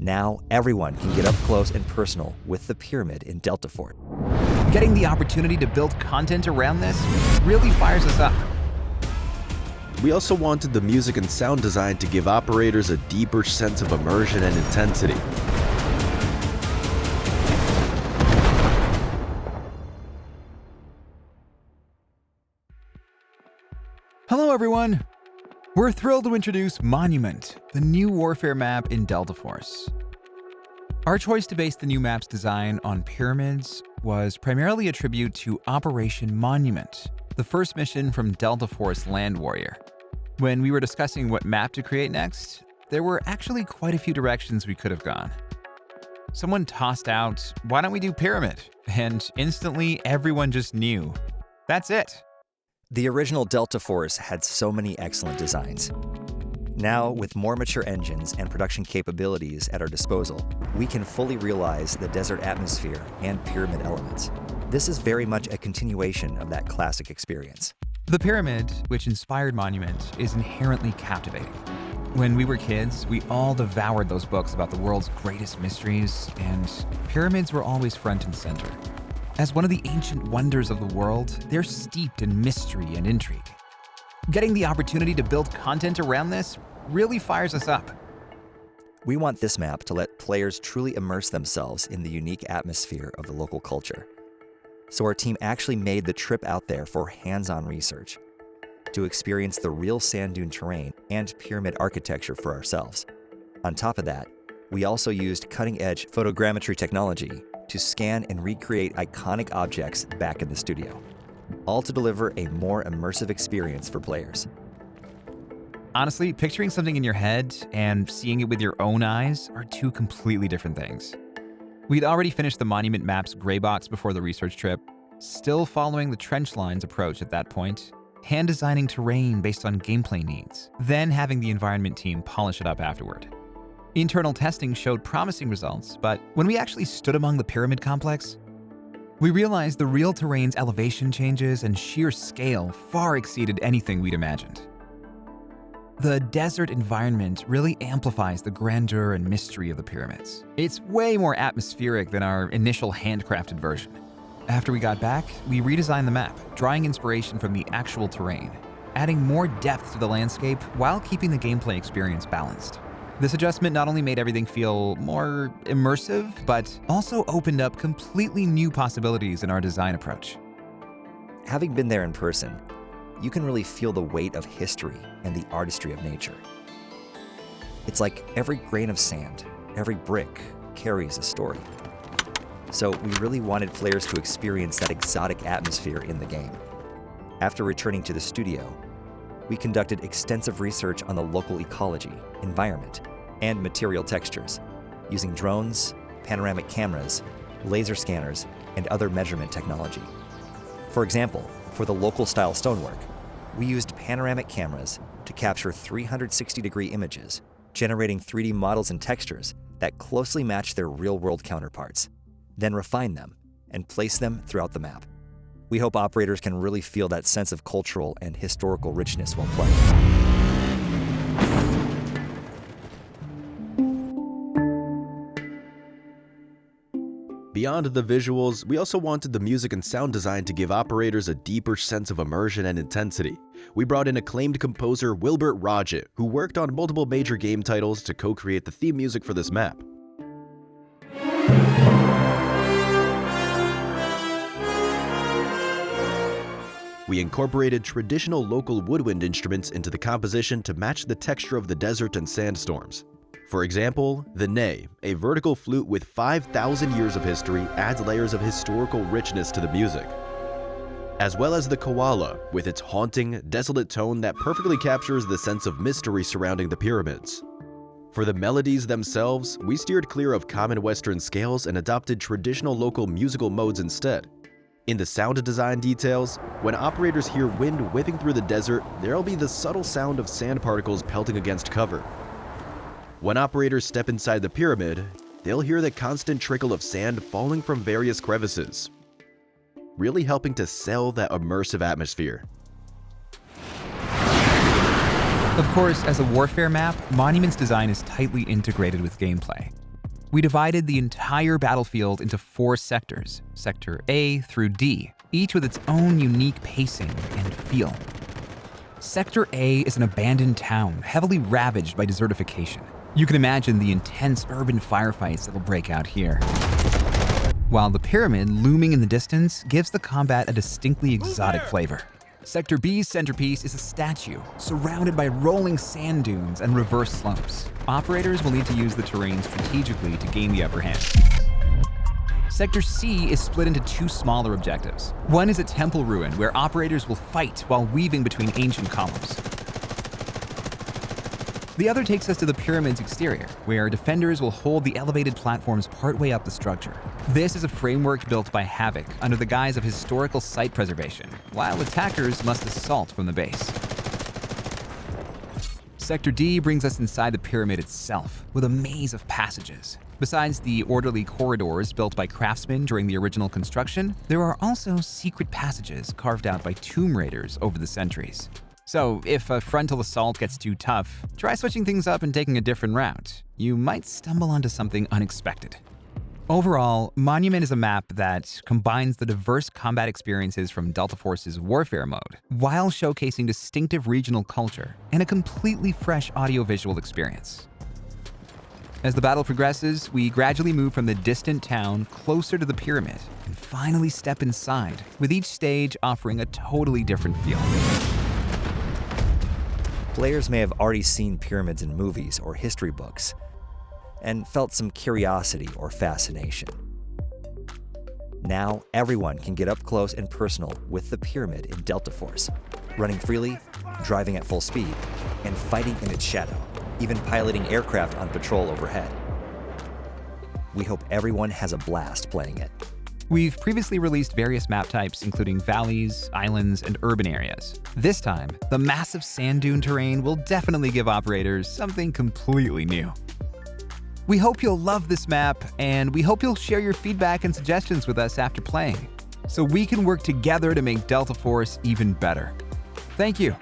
Now, everyone can get up close and personal with the pyramid in Delta Fort. Getting the opportunity to build content around this really fires us up. We also wanted the music and sound design to give operators a deeper sense of immersion and intensity. Hello everyone! We're thrilled to introduce Monument, the new warfare map in Delta Force. Our choice to base the new map's design on pyramids was primarily a tribute to Operation Monument, the first mission from Delta Force Land Warrior. When we were discussing what map to create next, there were actually quite a few directions we could have gone. Someone tossed out, "Why don't we do Pyramid?" And instantly everyone just knew. That's it. The original Delta Force had so many excellent designs. Now, with more mature engines and production capabilities at our disposal, we can fully realize the desert atmosphere and pyramid elements. This is very much a continuation of that classic experience. The pyramid, which inspired Monument, is inherently captivating. When we were kids, we all devoured those books about the world's greatest mysteries, and pyramids were always front and center. As one of the ancient wonders of the world, they're steeped in mystery and intrigue. Getting the opportunity to build content around this really fires us up. We want this map to let players truly immerse themselves in the unique atmosphere of the local culture. So our team actually made the trip out there for hands-on research, to experience the real sand dune terrain and pyramid architecture for ourselves. On top of that, we also used cutting-edge photogrammetry technology to scan and recreate iconic objects back in the studio, all to deliver a more immersive experience for players. Honestly, picturing something in your head and seeing it with your own eyes are two completely different things. We'd already finished the Monument map's gray box before the research trip, still following the trench lines approach at that point, hand designing terrain based on gameplay needs, then having the environment team polish it up afterward. Internal testing showed promising results, but when we actually stood among the pyramid complex, we realized the real terrain's elevation changes and sheer scale far exceeded anything we'd imagined. The desert environment really amplifies the grandeur and mystery of the pyramids. It's way more atmospheric than our initial handcrafted version. After we got back, we redesigned the map, drawing inspiration from the actual terrain, adding more depth to the landscape while keeping the gameplay experience balanced. This adjustment not only made everything feel more immersive, but also opened up completely new possibilities in our design approach. Having been there in person, you can really feel the weight of history and the artistry of nature. It's like every grain of sand, every brick carries a story. So we really wanted players to experience that exotic atmosphere in the game. After returning to the studio, we conducted extensive research on the local ecology, environment, and material textures, using drones, panoramic cameras, laser scanners, and other measurement technology. For example, for the local style stonework, we used panoramic cameras to capture 360-degree images, generating 3D models and textures that closely match their real-world counterparts, then refine them and place them throughout the map. We hope operators can really feel that sense of cultural and historical richness while playing. Beyond the visuals, we also wanted the music and sound design to give operators a deeper sense of immersion and intensity. We brought in acclaimed composer Wilbert Rajit, who worked on multiple major game titles to co-create the theme music for this map. We incorporated traditional local woodwind instruments into the composition to match the texture of the desert and sandstorms. For example, the ney, a vertical flute with 5,000 years of history, adds layers of historical richness to the music. As well as the koala, with its haunting, desolate tone that perfectly captures the sense of mystery surrounding the pyramids. For the melodies themselves, we steered clear of common Western scales and adopted traditional local musical modes instead. In the sound design details, when operators hear wind whipping through the desert, there'll be the subtle sound of sand particles pelting against cover. When operators step inside the pyramid, they'll hear the constant trickle of sand falling from various crevices, really helping to sell that immersive atmosphere. Of course, as a warfare map, Monument's design is tightly integrated with gameplay. We divided the entire battlefield into 4 sectors, Sector A through D, each with its own unique pacing and feel. Sector A is an abandoned town heavily ravaged by desertification. You can imagine the intense urban firefights that'll break out here. While the pyramid looming in the distance gives the combat a distinctly exotic flavor. Sector B's centerpiece is a statue surrounded by rolling sand dunes and reverse slopes. Operators will need to use the terrain strategically to gain the upper hand. Sector C is split into 2 smaller objectives. One is a temple ruin where operators will fight while weaving between ancient columns. The other takes us to the pyramid's exterior, where defenders will hold the elevated platforms partway up the structure. This is a framework built by Havoc under the guise of historical site preservation, while attackers must assault from the base. Sector D brings us inside the pyramid itself, with a maze of passages. Besides the orderly corridors built by craftsmen during the original construction, there are also secret passages carved out by tomb raiders over the centuries. So, if a frontal assault gets too tough, try switching things up and taking a different route. You might stumble onto something unexpected. Overall, Monument is a map that combines the diverse combat experiences from Delta Force's Warfare mode, while showcasing distinctive regional culture and a completely fresh audiovisual experience. As the battle progresses, we gradually move from the distant town closer to the pyramid and finally step inside, with each stage offering a totally different feel. Players may have already seen pyramids in movies or history books and felt some curiosity or fascination. Now, everyone can get up close and personal with the pyramid in Delta Force, running freely, driving at full speed, and fighting in its shadow, even piloting aircraft on patrol overhead. We hope everyone has a blast playing it. We've previously released various map types, including valleys, islands, and urban areas. This time, the massive sand dune terrain will definitely give operators something completely new. We hope you'll love this map, and we hope you'll share your feedback and suggestions with us after playing, so we can work together to make Delta Force even better. Thank you.